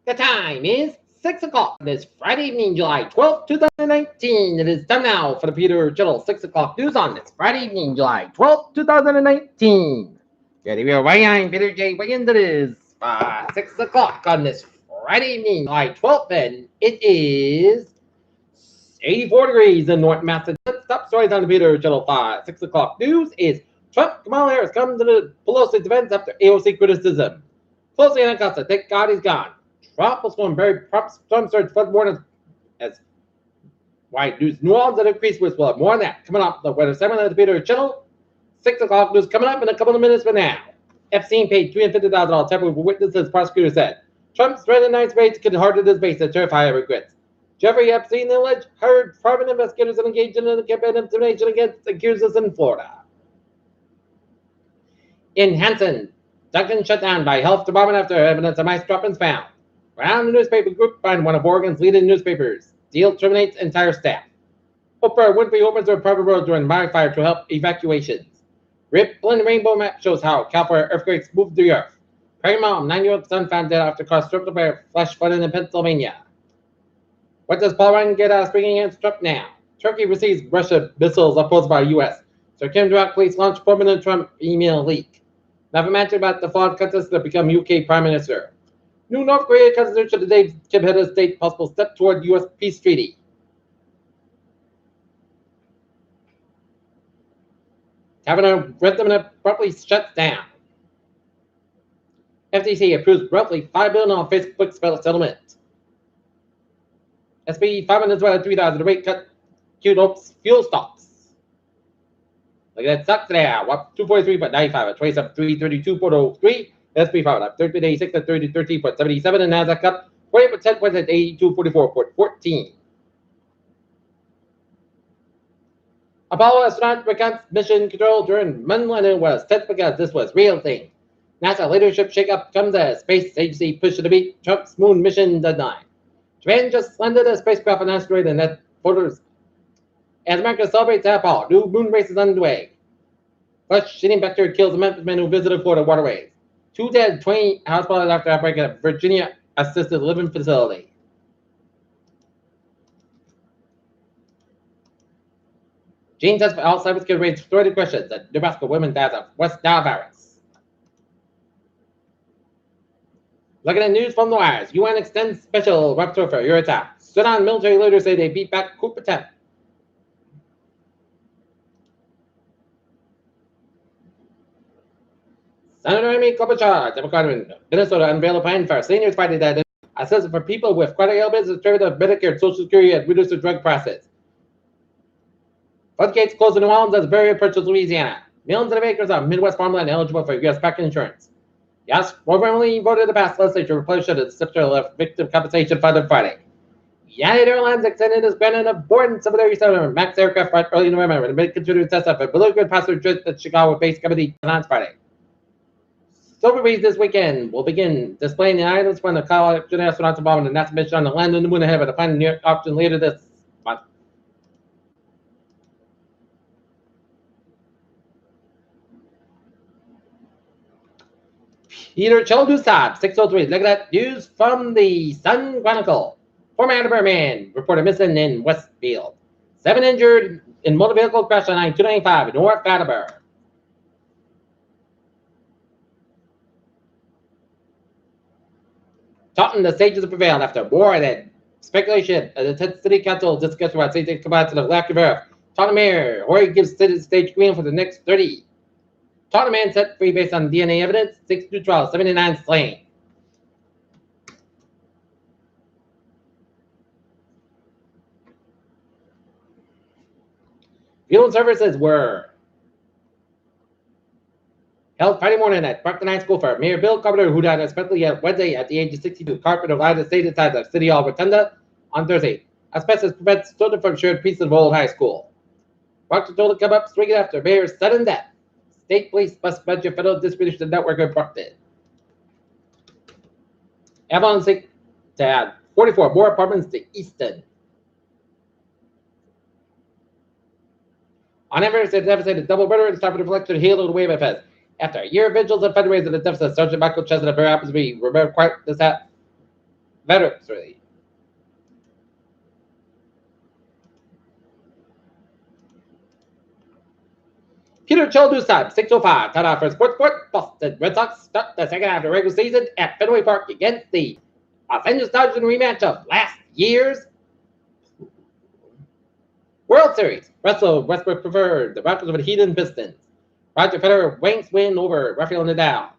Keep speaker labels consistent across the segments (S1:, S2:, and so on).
S1: The time is 6 o'clock this Friday evening, July 12th, 2019. It is time now for the Peter Chittle 6 o'clock news on this Friday evening, July 12th, 2019. Good evening, I'm Peter J. Wiggins. It is 6 o'clock on this Friday evening, July 12th, and it is 84 degrees in North Massachusetts. Top stories on the Peter Chittle 6 o'clock news is Trump Kamala Harris comes to the Pelosi defense after AOC criticism. Pelosi and Augusta, thank God he's gone. Trump was going very prompt storm surge flood warnings as White News New Orleans and increased with well. More on that coming up. The weather segment of the Peter Channel. 6 o'clock news coming up in a couple of minutes from now. Epstein paid $350,000 temporary for witnesses, prosecutor said. Trump's threatened nice rates could harden his base to terrify regrets. Jeffrey Epstein alleged hired private investigators and engaged in a campaign of intimidation against accusers in Florida. In Hanson, Duncan shut down by health department after evidence of mice droppings found. Around the newspaper group find one of Oregon's leading newspapers. Deal terminates entire staff. Oprah Winfrey opens her private road during wildfire to help evacuations. Rippling rainbow map shows how California earthquakes move the earth. Pregnant mom, 9-year-old son found dead after car struck by a flash flooding in Pennsylvania. What does Paul Ryan get out of speaking against Trump now? Turkey receives Russia missiles opposed by U.S. So Kim Jong police launch permanent Trump email leak. Never mentioned about the flawed contest to become UK Prime Minister. New North Korea constitution today Kim head of state possible step toward U.S. peace treaty. Governor Brentham abruptly shuts down. FTC approves roughly $5 billion on Facebook settlement. SB 500 $3,000 rate cut. Cute hopes fuel stops. Look at that stock today. 243.95 at 27.332.03. SP 5 up 30.86 at 30.13.77 and Nasdaq up 40% points at 82.44.14. Apollo astronaut recounts mission control during moon landing was test because this was real thing. NASA leadership shakeup comes as space agency push to beat Trump's moon mission deadline. Japan just landed a spacecraft on asteroid and net photos. As America celebrates Apollo, new moon race is underway. Flush shitting vector kills a Memphis man who visited Florida waterways. 2 dead, 20 hospitals after outbreak at Virginia assisted living facility. Gene test for Alzheimer's could raise 30 questions that Nebraska women dies of West Nile virus. Looking at news from the wires, UN extends special rapporteur for Eurotop. Sudan military leaders say they beat back coup attempt. Senator Amy Klobuchar, Democrat in Minnesota, unveiled a plan for seniors fighting that assistance for people with chronic ailments, distributed Medicare, Social Security, and reduce the drug prices. Floodgates closed in New Orleans as barrier purchased Louisiana. Millions of acres of Midwest farmland eligible for U.S. back insurance. Yes, overwhelmingly voted to pass legislature to replace the Secretary left victim compensation fund on Friday. United Airlines extended its ban of boarding 737 MAX aircraft flight early November and made considered test of a below-grid passenger jet at Chicago-based committee announced Friday. Soberbreeze this weekend will begin displaying the items from the college astronauts involved in the NASA mission on the land on the moon ahead of the planned New York auction later this month. Peter Childusab, 603. Look at that news from the Sun Chronicle. Former Atterbury man reported missing in Westfield. 7 injured in motor vehicle crash on I-295 in North Atterbury. Taunton, the stages have prevailed after more than speculation. The city council discussion about state combined to the lack of earth. Taunton mayor, Horry gives stage green for the next 30. Taunton man set free based on DNA evidence. 6 new trials, 79 slain. Funeral services were held Friday morning at Brockton High School for Mayor Bill Carpenter, who died unexpectedly at Wednesday at the age of 62. Carpenter lied to stay inside the City Hall Rotunda on Thursday. Asbestos prevents children from shared pieces of old high school. Brockton told to come up streaking after Mayor's sudden death. State police must budget federal distribution network in Brockton. Avalon seek to add 44 more apartments to Easton. On average, the devastated double murder and started reflection healed the wave of fest. After a year of vigils and fundraising, the deficit, Sergeant Michael Chestnut of Appleby remembered quite this Veterans really. Peter Childu's time, 6:05. Time out for Sports Sport. Boston Red Sox start the second half of the regular season at Fenway Park against the Los Angeles Dodgers in a rematch of last year's World Series. Russell Westbrook preferred the Raptors over the Heat and Pistons. Roger Federer wanks win over Rafael Nadal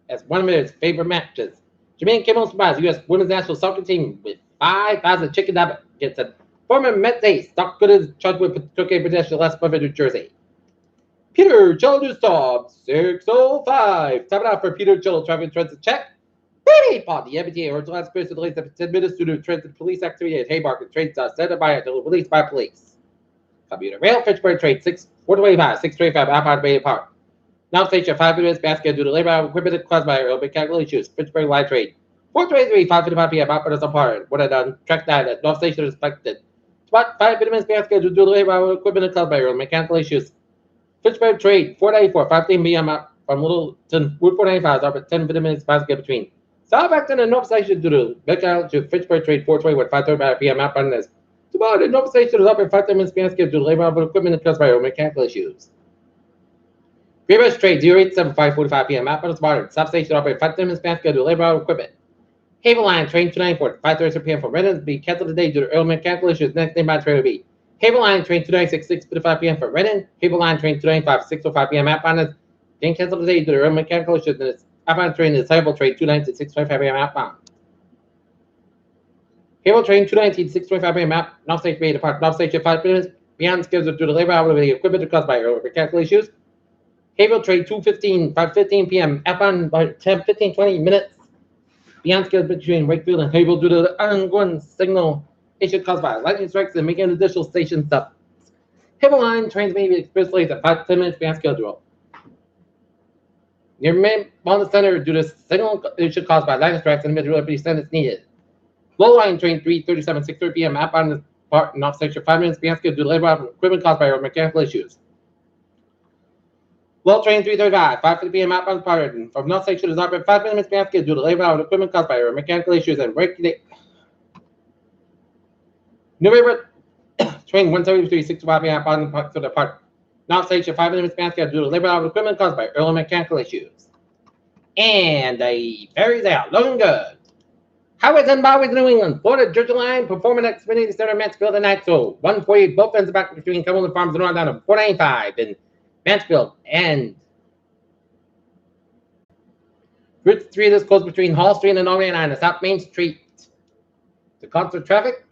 S1: as one of his favorite matches. Jermaine Kimmel surprised U.S. women's national soccer team with 5,000 chicken nuggets against a former Mets ace. Doc Gooden's charged with took a possession last month in New Jersey. Peter Childers top 6:05. Time out for Peter Childers traffic transit check. Brady Pod, the MBTA or last person delays up to 10 minutes due to transit police activity at Haymarket. Trains set by until released by police. Commuter rail, Fitchburg train 425, 625, outbound Bay Park. Now station 5 minutes basket due to labor equipment caused by aerobic capital issues. Fitchburg light train 423, 5:55 p.m. outbound apart. What I done? Track 9 at North Station is expected. Spot 5 minutes basket due to labor equipment caused by mechanical issues. Fitchburg train 494, 5:10 p.m. from Littleton Route 495 up at 10 minutes basket between Southampton and North Station due to Becca to Fitchburg train 420 5:30 p.m. outbound this. Tomorrow the North Station is up at 5 minutes basket due to labor equipment caused by mechanical issues. Greenwich train 087 5:45 p.m. outbound tomorrow. South Station up at 5 minutes basket due to labor equipment. Havel Line train 294 5:30 p.m. from Redden be canceled today due to early mechanical issues. Next name by train will be Havel Line train 296 6:55 p.m. from Redden. Havel Line train 295 6:05 p.m. outbound is being canceled today due to early mechanical issues. And its outbound train is Havel train 296 6:25 p.m. outbound. Havel train 219 6:25 p.m. North Station Bay depart North Station 5 minutes beyond schedule due to labor hour with the equipment caused by early mechanical issues. Havel train 215 5:15 p.m. outbound by 15 minutes. Beyond schedule between Wakefield and Havel due to the ongoing signal issue caused by lightning strikes and making additional station stops. Havel Line trains may be express late at 5 to 10 minutes beyond schedule. Near main Mountain Center due to signal issue caused by lightning strikes and mid-reliability standards needed. Low Line train 337 6:30 p.m. outbound part North Section 5 minutes beyond schedule due to labor equipment caused by mechanical issues. Low train 335, 5:50 p.m. outbound departed from North Section is up at 5 minutes past due to labor of equipment caused by mechanical issues and break the New River train 173, 65 p.m. outbound to depart North Section 5 minutes past due to labor of equipment caused by early mechanical issues. And the ferries out, looking good. Highways and byways New England, Florida, Georgia line, performing at Xfinity Center, Mansfield tonight. So 148, both ends back between Cumberland Farms and on down to 495 and Mansfield and Route 3 this goes between Hall Street and Orion and South Main Street. The constant traffic.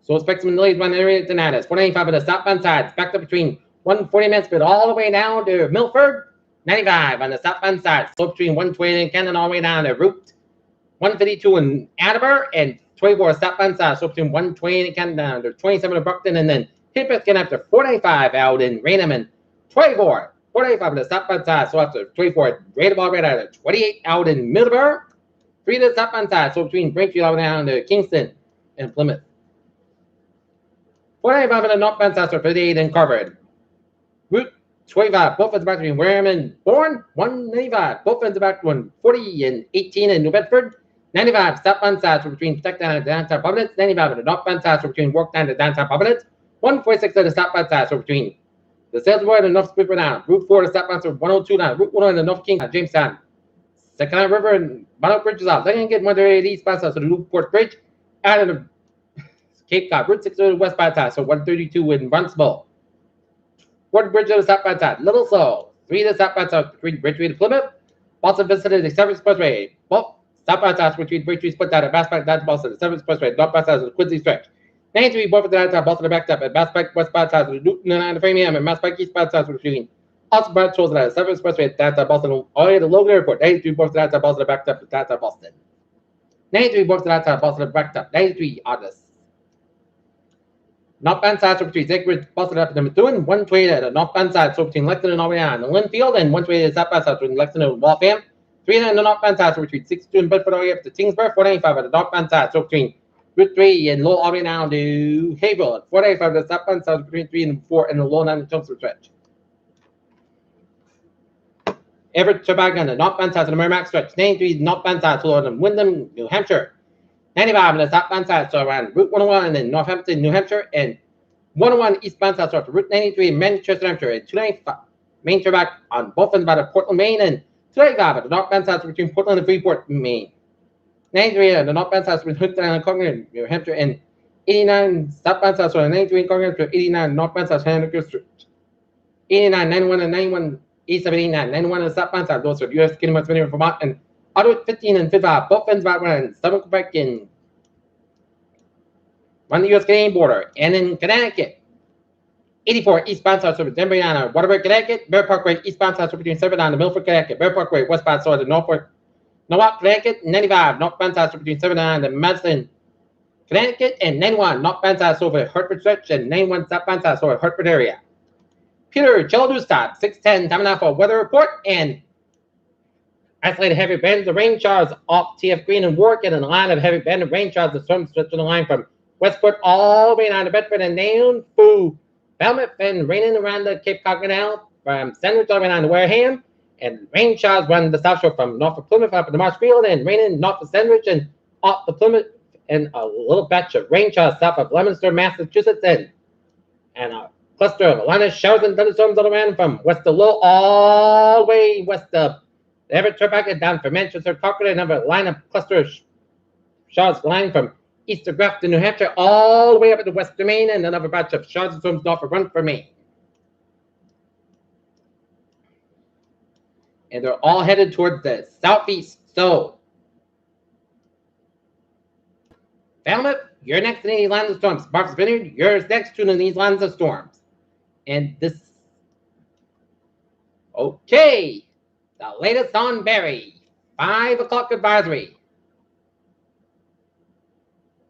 S1: So expect some delays when area tonight. It's 495 on the southbound side. It's backed up between 140 Mansfield all the way down to Milford. 95 on the southbound side. So between 120 and Canton all the way down to Route 152 in Attleboro and 24 southbound side. So between 120 and Canton down to 27 in Brockton and then Hippitt can after 495 out in Raynham and 24, 485 on the southbound side, so after 24, Greater Ball right out 28 out in Middleborough, 3 to the southbound side, so between Braintree all down to Kingston and Plymouth. 495 on the northbound side, so 58 in Carver. Route 25, both ends back between Wareham and Bourne, 195, both ends back 140 and 18 in New Bedford, 95 southbound side, so between Protectown and downtown Providence, 95 on the northbound side, so between Yorktown and downtown Providence, 146 on the southbound side, so between the Salesforce and North Springfield down. Route 4 to southbound, so 102 down. Route 1 and North King, Jamestown. Second Island River and Bonnet Bridge is out. Then you get 138 eastbound side, so the Newport Bridge. Out of the Cape Cod. Route 6 to the westbound side, so 132 in Barnstable. Ward Bridge to the southbound side. Little Seoul. 3 to the southbound side, between Braintree to Plymouth. Boston visited the 7th Expressway. Both southbound sides between Braintree split down at Bass Bank down to Boston. The 7th Expressway. Northbound side of the Quincy stretch. 93 both of the downtown Boston backed up at Bass Bank westbound side of the Newton and Framingham and Bass Bank eastbound side between Austin Branch shows at the 7th Expressway at downtown Boston all the way to Logan Airport. 93 both of the downtown Boston backed up at downtown Boston. 93 both of the downtown Boston backed up. 93 August. Northbound side so between Zachary Boston up to Methuen. 120 at the northbound side so between Lexington and Orion and Linfield, and 120 at the southbound side between Lexington and Waltham. 3 at the northbound side so between 62 and Bedford all the way up to Tingsburg. 495 at the northbound side so between Route 3 and Lowell all the way down to Haverhill. 485 at the southbound side between 3 and 4 and the Lowell down to Johnson stretch. Everett, Tobacco, and the North Bend side to the Merrimack stretch. 93 North Bend side to Wyndham, New Hampshire. 95 on the South Bend side, so around Route 101 and then Northampton, New Hampshire, and 101 eastbound south to Route 93 in Manchester, New Hampshire, and 295 Main Turback on both ends by the Portland, Maine, and 295 at the northbound south between Portland and Freeport, Maine. 93 at the northbound south between Houston and Concord, New Hampshire, and 89 southbound south, so 93 in Concord to 89 northbound south, Hanover Street. 89, 91, and 91 east of 89, 91 and southbound south, those are U.S. Canadian, Pennsylvania, Vermont, and Ottawa 15 and 55, both ends by one, Southern Quebec, and on the U.S. Canadian border, and in Connecticut, 84 eastbound south between Denver and Waterbury, Connecticut, Bear Parkway eastbound south between Severn and Milford, Connecticut, Bear Parkway westbound south of Norfolk, Connecticut, 95 northbound south between Severn and Madison, Connecticut, and 91 northbound south over Hartford stretch, and 91 southbound south over Hartford area. Peter Childustad, 610, time now for a weather report, and isolated heavy bands of rain showers off TF Green and Warwick, and in a line of heavy band of rain showers, the storm stretching the line from Westport all the way down to Bedford and Nairn, Foo, Falmouth, and raining around the Cape Cod Canal from Sandwich all the way down to Wareham, and rain showers run the south shore from Norfolk Plymouth up to Marshfield, and raining north of Sandwich and off the Plymouth, and a little batch of rain showers south of Leominster, Massachusetts, and a cluster of line of showers and thunderstorms all around from west of Lowell all the way west of Everett, Turback, down from Manchester, Concord, and another line of cluster of showers line from east of Grafton, New Hampshire, all the way up to west of Maine, and another batch of showers and storms north of Rutherford, Maine. And they're all headed towards the southeast. So, Falmouth, you're next to these lines of storms. Martha's Vineyard, you're next to these lines of storms. And this, okay, the latest on Barry, 5 o'clock advisory,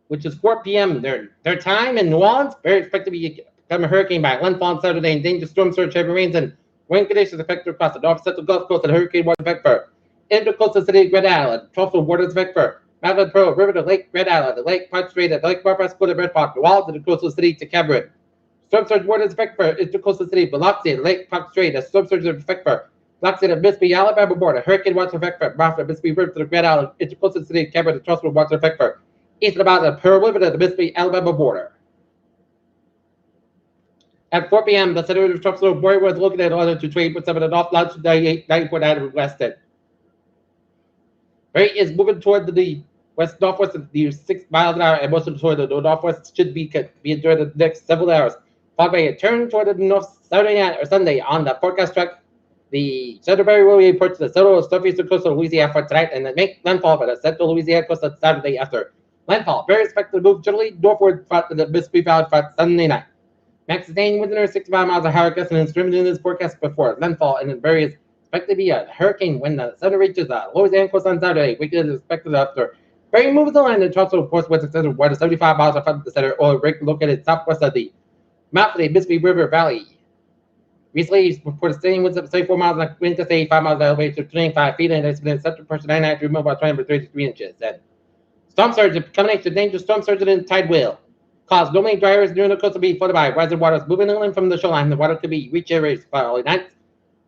S1: which is 4 p.m. their time in New Orleans. Very expected to become a hurricane by landfall on Saturday, and dangerous storm surge, heavy rains, and wind conditions affected across the north central Gulf Coast and hurricane waters effect for intercoastal city of Red Island, tropical waters effect for Mountain Pearl River to Lake Red Island, the Lake Park Strait, the Lake Barbados, to Red Park, the Walls, to the coastal city to Cameron. Storm surge waters effect for intercoastal city of Biloxi, the Lake Park Strait, the storm surge effect for Biloxi, the Mississippi, Alabama border, hurricane waters effect for Martha, Mississippi River to the Red Island, intercoastal city of Cameron, the tropical waters effect for east of about the Pearl River to the Mississippi, Alabama border. At 4 p.m., the center of the tropical warrior was looking at order to trade with some of the north latitude 90.9 west end. Barry is moving toward the west northwest at 6 miles an hour, and most of toward the northwest should be during the next several hours. Followed by a turn toward the north Saturday night or Sunday on the forecast track. The Center Barry will report to the central southeastern coast of Louisiana for tonight, and then make landfall for the central Louisiana coast on Saturday after landfall. Barry is expected to move generally northward to the Mississippi Valley for Sunday night. Max sustained within 65 miles an hour gusting and streaming in this forecast before landfall, and then Barry is expected to be a hurricane when the sun reaches the Louisiana coast on Saturday. Wiggins is expected after Barry moves the line and tropical force west of center, where the 75 miles in front of the center, or break located southwest of the mouth of the Mississippi River Valley. Recently, he's reported staying winds up 74 miles an hour, wind to 85 miles an hour, elevation to 25 feet, and it's been central pressure 99 to remove about 33 inches. And storm surge, a combination of dangerous storm surge and tide will cause normally dry areas near the coast to be flooded by rising waters moving inland from the shoreline. The water could be reach areas following nights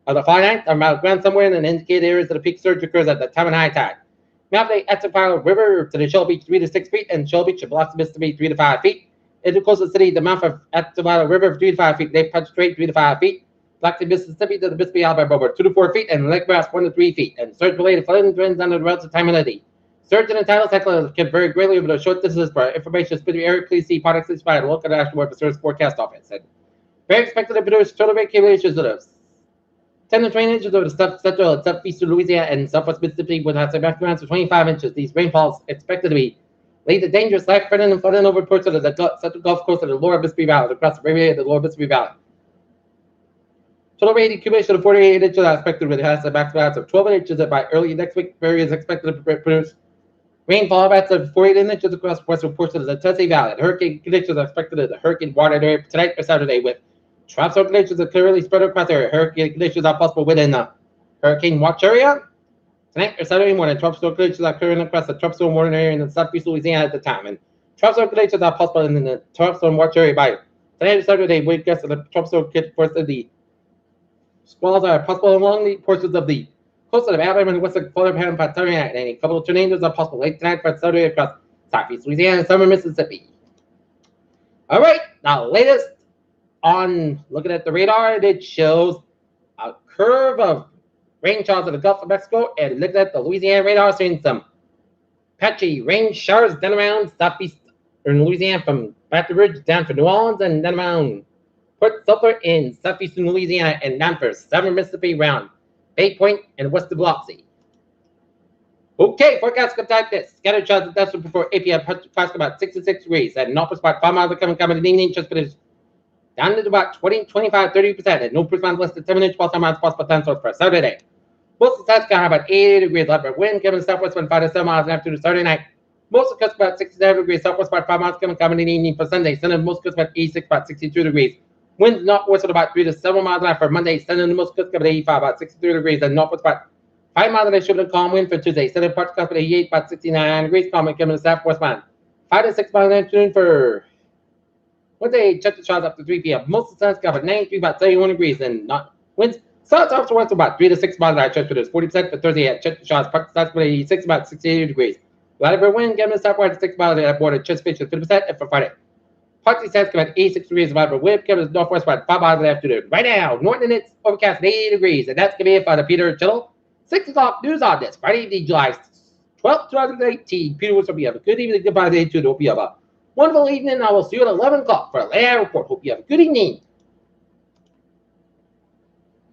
S1: of the following night or miles ground somewhere in the indicated areas that the peak surge occurs at the time of high tide. Mouth of the Atchafalaya River to the Shell Beach 3 to 6 feet, and Shell Beach to Biloxi, Mississippi 3 to 5 feet. Into the coastal city, the mouth of Atchafalaya River 3 to 5 feet. Lake Punch Strait 3 to 5 feet. Biloxi, Mississippi to the Mississippi Alabama border 2 to 4 feet, and Lake Bass 1 to 3 feet. And surge related flooding trends under the relative time of the day. Surge in the tidal cycle can vary greatly over the short distances. For information specific area, please see Product 65 and look at the National Weather Service Forecast Office. And very expected to produce total accumulations of 10 to 20 inches over the central and southeastern Louisiana and southwest Mississippi with high amounts of 25 inches. These rainfalls expected to be lead to dangerous life threatening and flooding over parts of the central Gulf Coast of the lower Mississippi Valley, across the area of the lower Mississippi Valley. Total rain accumulation of 48 inches are expected with a maximum amounts of 12 inches by early next week. Barry is expected to produce rainfall amounts of 48 inches across western portions of the Tennessee Valley. And hurricane conditions are expected in the hurricane water area tonight or Saturday, with tropical conditions are clearly spread across the area. Hurricane conditions are possible within the hurricane watch area. Tonight or Saturday morning, tropical conditions are occurring across the tropical warning area in the southeast Louisiana at the time. And tropical conditions are possible in the tropical watch area by tonight or Saturday. Wind gusts of the tropical force of the squalls are possible along the portions of the Coast of Alabama and western Florida, Panama, by Saturday night, and a couple of tornadoes are possible late tonight for Saturday across southeast Louisiana and southern Mississippi. All right, now latest on looking at the radar, it shows a curve of rain showers in the Gulf of Mexico, and looking at the Louisiana radar, seeing some patchy rain showers down around southeast in Louisiana from Baton Rouge down to New Orleans, and down around Port Sulphur in southeastern Louisiana, and down for southern Mississippi around Bay Point and west of Biloxi. Okay, forecast comes like this. Scattered showers of dust before 8 p.m. Possible about 66 degrees. At north about 5 miles coming in the evening, just finished down to about 20, 25, 30%. At no percent less than 7 inches, plus or minus possible thunderstorms for Saturday. Most of the sides got about 80 degrees. Left wind coming southwest about 5 to 7 miles after the Saturday night. Most of the coast about 67 degrees. Southwest about 5 miles coming in the evening for Sunday. Sunday, most coast about 86, about 62 degrees. Winds northwest at about 3 to 7 miles an hour for Monday. Sunday, the most coast about 85, about 63 degrees. And northwest about 5 miles an hour should have calm wind for Tuesday. Southern parts coast about 88, about 69 degrees. Calm wind coming to southwest wind. 5 to 6 miles an afternoon for Wednesday. Check the showers up to 3 p.m. Most of the sun's got about 93, about 31 degrees. And not winds. South off to west about 3 to 6 miles an hour. Check for this 40% for Thursday at check the showers. Parts about 86, about 68 degrees. Light of wind getting to southwest 6 miles an hour. Border chest pitch at 50%. And for Friday. Partly south about 86 degrees, about a whip, coming to northwest about 5 miles in the afternoon. Right now, Norton, it's overcast at 80 degrees, and that's going to be it for the Peter Chittle 6 o'clock news on this Friday evening, July 12th, 2018. Peter Woods, hope you have a good evening. Goodbye, day 2. Hope you have a wonderful evening. I will see you at 11 o'clock for a layout report. Hope you have a good evening.